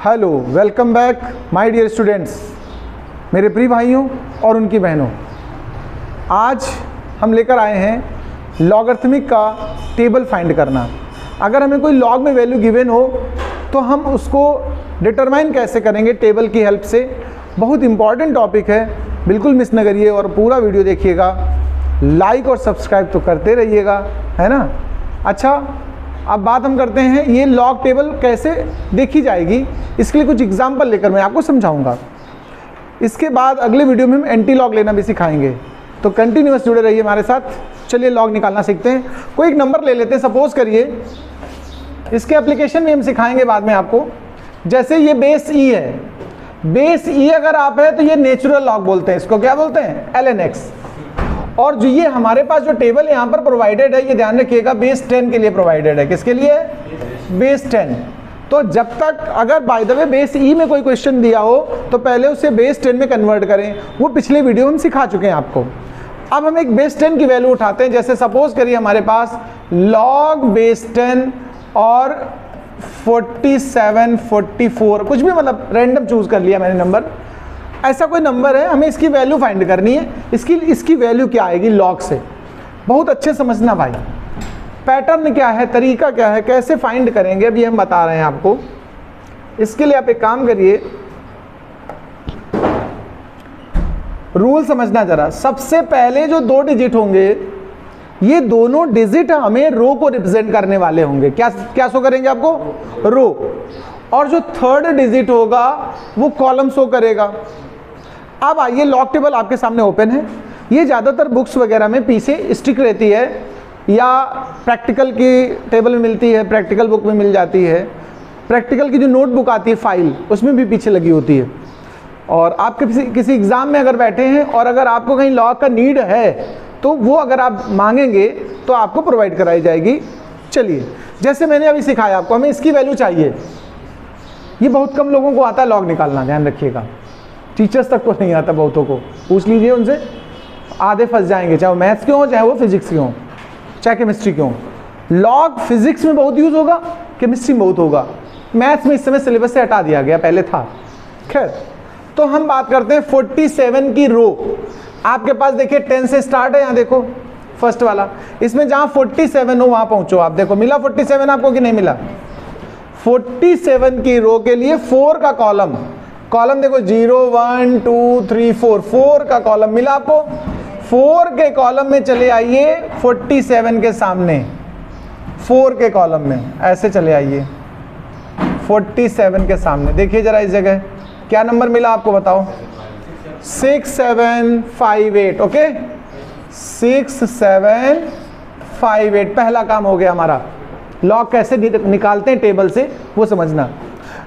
Hello, welcome back my dear students, मेरे प्रिय भाइयों और उनकी बहनों। आज हम लेकर आए हैं लॉगरिथमिक का टेबल फाइंड करना। अगर हमें कोई लॉग में वैल्यू गिवन हो तो हम उसको डिटरमाइन कैसे करेंगे टेबल की हेल्प से। बहुत इंपॉर्टेंट टॉपिक है, बिल्कुल मिस न करिए और पूरा वीडियो देखिएगा। लाइक और सब्सक्राइब तो करते रहिएगा, है ना। अच्छा, अब बात हम करते हैं ये लॉग टेबल कैसे देखी जाएगी। इसके लिए कुछ एग्जाम्पल लेकर मैं आपको समझाऊंगा। इसके बाद अगले वीडियो में हम एंटी लॉग लेना भी सिखाएंगे, तो कंटिन्यूअस जुड़े रहिए हमारे साथ। चलिए लॉग निकालना सीखते हैं। कोई एक नंबर ले लेते हैं, सपोज करिए। इसके एप्लीकेशन भी हम सिखाएंगे बाद में आपको। जैसे ये बेस ई है, बेस ई अगर आप है तो ये नेचुरल लॉग बोलते हैं, इसको क्या बोलते हैं, ln(x). और जो ये हमारे पास जो टेबल यहाँ पर प्रोवाइडेड है, ये ध्यान रखिएगा बेस 10 के लिए प्रोवाइडेड है। किसके लिए, बेस 10। तो जब तक अगर बाय द वे बेस ई में कोई क्वेश्चन दिया हो तो पहले उसे बेस 10 में कन्वर्ट करें। वो पिछले वीडियो में हम सिखा चुके हैं आपको। अब हम एक बेस 10 की वैल्यू उठाते हैं। जैसे सपोज करिए हमारे पास लॉग बेस 10 और 47, 44, कुछ भी मतलब रैंडम चूज कर लिया मैंने नंबर। ऐसा कोई नंबर है, हमें इसकी वैल्यू फाइंड करनी है। इसकी वैल्यू क्या आएगी लॉग से। बहुत अच्छे समझना भाई, पैटर्न क्या है, तरीका क्या है, कैसे फाइंड करेंगे, अभी हम बता रहे हैं आपको। इसके लिए आप एक काम करिए, रूल समझना जरा। सबसे पहले जो 2 डिजिट होंगे, ये दोनों डिजिट हमें रो को रिप्रेजेंट करने वाले होंगे। क्या शो करेंगे आपको, रो। और जो 3rd डिजिट होगा वो कॉलम शो करेगा। अब आइए, लॉग टेबल आपके सामने ओपन है। ये ज़्यादातर बुक्स वगैरह में पीछे स्टिक रहती है या प्रैक्टिकल की टेबल में मिलती है, प्रैक्टिकल बुक में मिल जाती है। प्रैक्टिकल की जो नोटबुक आती है फाइल, उसमें भी पीछे लगी होती है। और आप किसी एग्ज़ाम में अगर बैठे हैं और अगर आपको कहीं लॉग का नीड है तो वो अगर आप मांगेंगे तो आपको प्रोवाइड कराई जाएगी। चलिए, जैसे मैंने अभी सिखाया आपको, हमें इसकी वैल्यू चाहिए। ये बहुत कम लोगों को आता है लॉग निकालना, ध्यान रखिएगा। टीचर्स तक तो नहीं आता, बहुतों को पूछ लीजिए उनसे, आधे फंस जाएंगे, चाहे वो मैथ्स के हों, चाहे वो फिजिक्स के हों, चाहे केमिस्ट्री के हों। लॉग फिजिक्स में बहुत यूज़ होगा, केमिस्ट्री में बहुत होगा, मैथ्स में इस समय सिलेबस से हटा दिया गया, पहले था। खैर, तो हम बात करते हैं 47 की रो। आपके पास देखिए 10 से स्टार्ट है, यहाँ देखो फर्स्ट वाला। इसमें जहाँ 47 हो वहाँ पहुँचो आप। देखो मिला 47 आपको कि नहीं मिला। 47 की रो के लिए 4 का कॉलम देखो, 0, 1, 2, 3, 4 का कॉलम मिला आपको। 4 के कॉलम में चले आइए 47 के सामने, 4 के कॉलम में ऐसे चले आइए 47 के सामने। देखिए जरा इस जगह क्या नंबर मिला आपको, बताओ। 6758। ओके, 6758। पहला काम हो गया हमारा। लॉग कैसे निकालते हैं टेबल से वो समझना।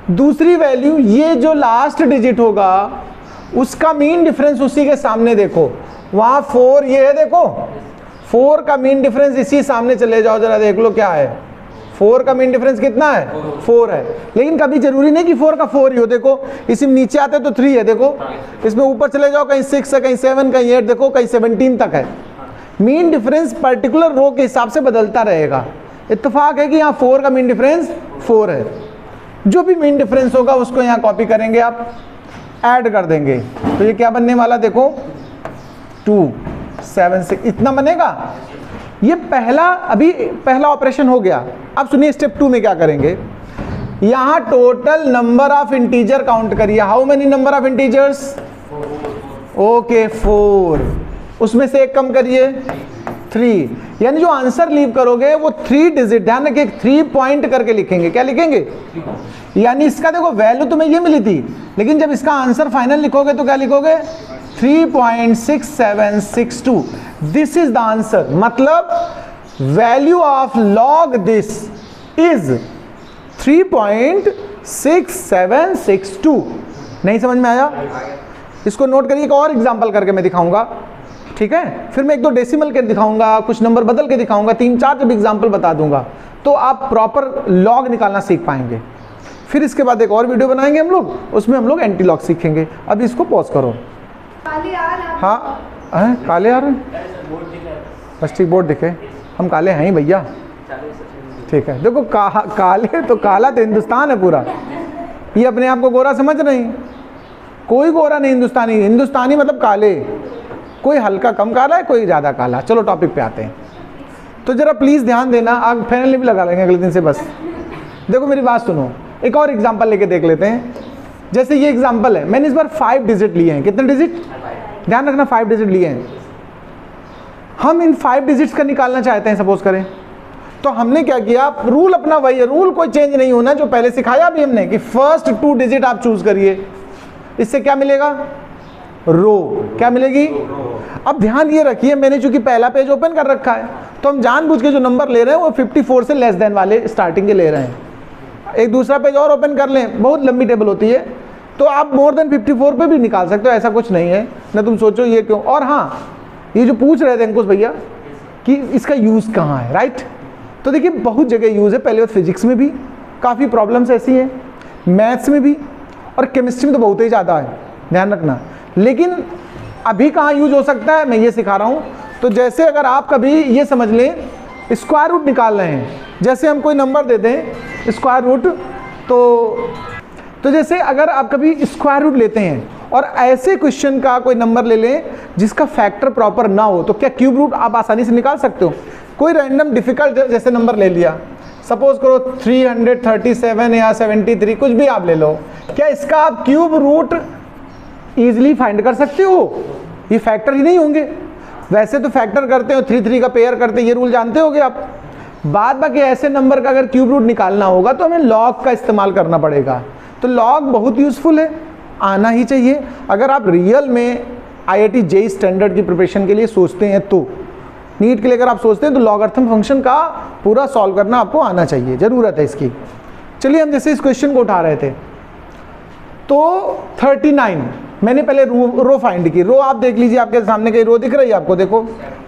दूसरी वैल्यू, ये जो लास्ट डिजिट होगा उसका मीन डिफरेंस उसी के सामने देखो। वहाँ 4 ये है, देखो 4 का मीन डिफरेंस इसी सामने चले जाओ, जरा देख लो क्या है। 4 का मीन डिफरेंस कितना है, 4 है। लेकिन कभी जरूरी नहीं कि 4 का 4 ही हो। देखो इसमें नीचे आते तो 3 है, देखो इसमें ऊपर चले जाओ, कहीं 6 है, कहीं 7, कहीं 8, देखो कहीं 17 तक है। मीन डिफरेंस पर्टिकुलर रो के हिसाब से बदलता रहेगा। इत्तेफाक है कि यहाँ 4 का मीन डिफरेंस 4 है। जो भी मीन डिफरेंस होगा उसको यहाँ कॉपी करेंगे, आप ऐड कर देंगे तो ये क्या बनने वाला, देखो 2, 7, 6 इतना बनेगा। ये पहला ऑपरेशन हो गया। अब सुनिए स्टेप 2 में क्या करेंगे। यहाँ total number of integer count करिए। How many number of integers, okay 4। उसमें से एक कम करिए 3, यानी जो आंसर लीव करोगे वो 3 डिजिट, ध्यान रखिए 3 पॉइंट करके लिखेंगे। क्या लिखेंगे, यानी इसका देखो वैल्यू तुम्हें ये मिली थी, लेकिन जब इसका आंसर फाइनल लिखोगे तो क्या लिखोगे, 3.6762। This is the answer. मतलब value of log this is 3.6762। नहीं समझ में आया, इसको नोट करिए। एक और एग्जांपल करके मैं दिखाऊंगा, ठीक है। फिर मैं 1-2 डेसिमल के दिखाऊंगा, कुछ नंबर बदल के दिखाऊंगा, 3-4 जब एग्जांपल बता दूंगा तो आप प्रॉपर लॉग निकालना सीख पाएंगे। फिर इसके बाद एक और वीडियो बनाएंगे हम लोग, उसमें हम लोग एंटी लॉग सीखेंगे। अब इसको पॉज करो। हाँ काले आ रहे हैं, बस ठीक बोर्ड दिखे, हम काले हैं ही भैया। ठीक है, देखो काले तो काला तो हिंदुस्तान है पूरा, ये अपने आप को गोरा समझ रहे हैं? कोई गोरा नहीं हिंदुस्तानी, हिंदुस्तानी मतलब काले, कोई हल्का कम काला है, कोई ज़्यादा काला। चलो टॉपिक पे आते हैं। तो जरा प्लीज़ ध्यान देना, आग फाइनली भी लगा लेंगे अगले दिन से बस। देखो मेरी बात सुनो, एक और एग्जांपल लेके देख लेते हैं। जैसे ये एग्जांपल है, मैंने इस बार 5 डिजिट लिए हैं। कितने डिजिट? ध्यान रखना, 5 डिजिट लिए हैं। हम इन 5 डिजिट्स का निकालना चाहते हैं सपोज करें, तो हमने क्या किया, रूल अपना वही है, रूल कोई चेंज नहीं होना, जो पहले सिखाया भी हमने कि फर्स्ट 2 डिजिट आप चूज करिए। इससे क्या मिलेगा? रो। क्या मिलेगी? अब ध्यान ये रखिए, मैंने चूंकि पहला पेज ओपन कर रखा है, तो हम जानबूझ के जो नंबर ले रहे हैं वो 54 से लेस देन वाले स्टार्टिंग के ले रहे हैं। एक दूसरा पेज और ओपन कर लें, बहुत लंबी टेबल होती है, तो आप मोर देन 54 पे भी निकाल सकते हो, ऐसा कुछ नहीं है ना। तुम सोचो ये क्यों। और हाँ, ये जो पूछ रहे थे अंकुश भैया कि इसका यूज़ कहाँ है, राइट? तो देखिए बहुत जगह यूज़ है। पहले बात फिजिक्स में भी काफ़ी प्रॉब्लम्स ऐसी हैं, मैथ्स में भी, और केमिस्ट्री में तो बहुत ही ज़्यादा है, ध्यान रखना। लेकिन अभी कहाँ यूज हो सकता है, मैं ये सिखा रहा हूँ। तो जैसे अगर आप कभी ये समझ लें, स्क्वायर रूट निकाल रहे हैं, जैसे हम कोई नंबर दे दें स्क्वायर रूट, तो जैसे अगर आप कभी स्क्वायर रूट लेते हैं और ऐसे क्वेश्चन का कोई नंबर ले लें जिसका फैक्टर प्रॉपर ना हो, तो क्या क्यूब रूट आप आसानी से निकाल सकते हो? कोई रैंडम डिफिकल्ट जैसे नंबर ले लिया, सपोज करो 337 या 73, कुछ भी आप ले लो, क्या इसका आप क्यूब रूट ईजिली फाइंड कर सकते हो? ये फैक्टर ही नहीं होंगे। वैसे तो फैक्टर करते हो, 3 का पेयर करते हैं, ये रूल जानते होगे आप। बाद बाकी ऐसे नंबर का अगर क्यूब रूट निकालना होगा तो हमें लॉग का इस्तेमाल करना पड़ेगा। तो लॉग बहुत यूजफुल है, आना ही चाहिए। अगर आप रियल में IIT JEE स्टैंडर्ड की प्रिपरेशन के लिए सोचते हैं, तो नीट के लिए अगर आप सोचते हैं, तो लॉगरिथम फंक्शन का पूरा सॉल्व करना आपको आना चाहिए, ज़रूरत है इसकी। चलिए हम जैसे इस क्वेश्चन को उठा रहे थे, तो 39 मैंने पहले रो फाइंड की। रो आप देख लीजिए, आपके सामने कहीं रो दिख रही है आपको? देखो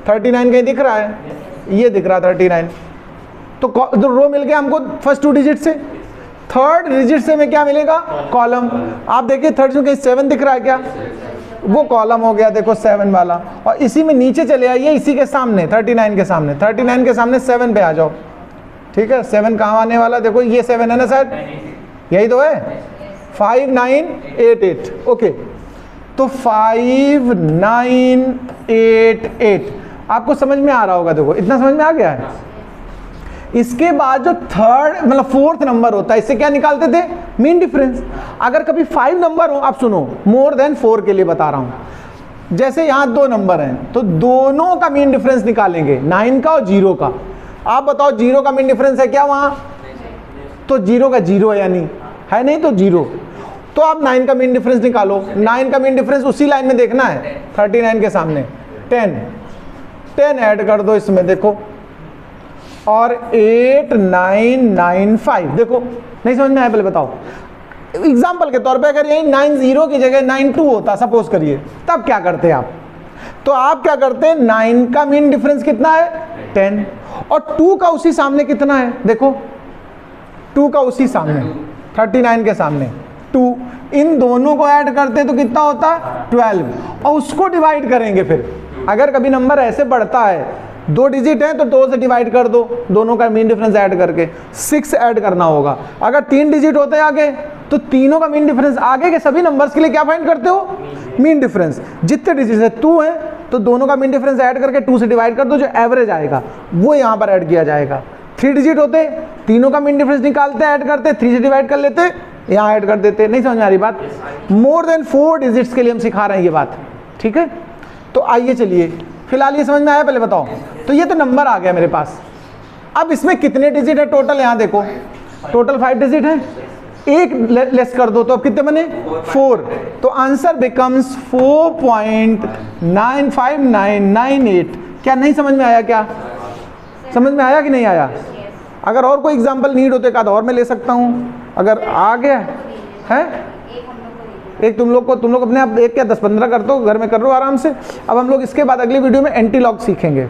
39 कहीं दिख रहा है, ये दिख रहा 39। तो रो मिल गया हमको फर्स्ट 2 डिजिट से। थर्ड डिजिट से हमें क्या मिलेगा? कॉलम। आप देखिए थर्ड में कहीं 7 दिख रहा है क्या? वो कॉलम हो गया, देखो 7 वाला। और इसी में नीचे चले आइए, इसी के सामने 39 के सामने, 39 के सामने 7 पे आ जाओ। ठीक है, 7 कहाँ आने वाला? देखो ये 7 है ना शायद, यही तो है। 5 9 8 8। ओके, तो 5 9 8 8 आपको समझ में आ रहा होगा। देखो इतना समझ में आ गया है। इसके बाद जो थर्ड मतलब 4th नंबर होता है, इससे क्या निकालते थे? Mean difference. अगर कभी 5 नंबर हो, आप सुनो, मोर देन 4 के लिए बता रहा हूं। जैसे यहाँ 2 नंबर हैं, तो दोनों का मीन डिफरेंस निकालेंगे, 9 का और 0 का। आप बताओ 0 का मीन डिफरेंस है क्या वहां? तो 0 का 0 है, यानी है नहीं तो 0। तो आप 9 का मीन डिफरेंस निकालो। 9 का मीन डिफरेंस उसी लाइन में देखना है, 39 के सामने 10 ऐड कर दो इसमें, देखो, और 8 9 9 5। देखो नहीं समझ में आया? पहले बताओ। एग्जाम्पल के तौर पे अगर यही 90 की जगह 92 होता सपोज करिए, तब क्या करते आप? तो आप क्या करते हैं, 9 का मीन डिफरेंस कितना है? 10, और 2 का उसी सामने कितना है? देखो 2 का उसी सामने 39 के सामने 2, इन दोनों को ऐड करते हैं तो कितना होता है? 12, और उसको डिवाइड करेंगे। फिर अगर कभी नंबर ऐसे बढ़ता है, 2 डिजिट है तो 2 से डिवाइड कर दो, दोनों का मीन डिफरेंस ऐड करके 6 ऐड करना होगा। अगर 3 डिजिट होते हैं आगे, तो तीनों का मीन डिफरेंस, आगे के सभी नंबर्स के लिए क्या फाइंड करते हो? Mean difference. जितने डिजिट है 2 है तो दोनों का मीन डिफरेंस ऐड करके 2 से डिवाइड कर दो, जो एवरेज आएगा वो यहाँ पर ऐड किया जाएगा। 3 डिजिट होते, तीनों का मीन डिफरेंस निकालते, ऐड करते, 3 से डिवाइड कर लेते, यहाँ ऐड कर देते। नहीं समझ में आ रही बात? मोर देन 4 डिजिट्स के लिए हम सिखा रहे हैं ये बात, ठीक है? तो आइए चलिए, फिलहाल ये समझ में आया? पहले बताओ। तो ये तो नंबर आ गया मेरे पास। अब इसमें कितने डिजिट है टोटल? यहाँ देखो टोटल 5 डिजिट है, एक लेस कर दो तो अब कितने बने? 4। तो आंसर बिकम्स 4.95998। क्या नहीं समझ में आया? क्या समझ में आया कि नहीं आया? अगर और कोई एग्जाम्पल नीड होते का तो और मैं ले सकता हूँ, अगर आ गया है। एक तुम लोग अपने आप एक क्या 10-15 कर दो, घर में कर लो आराम से। अब हम लोग इसके बाद अगली वीडियो में एंटी लॉग सीखेंगे।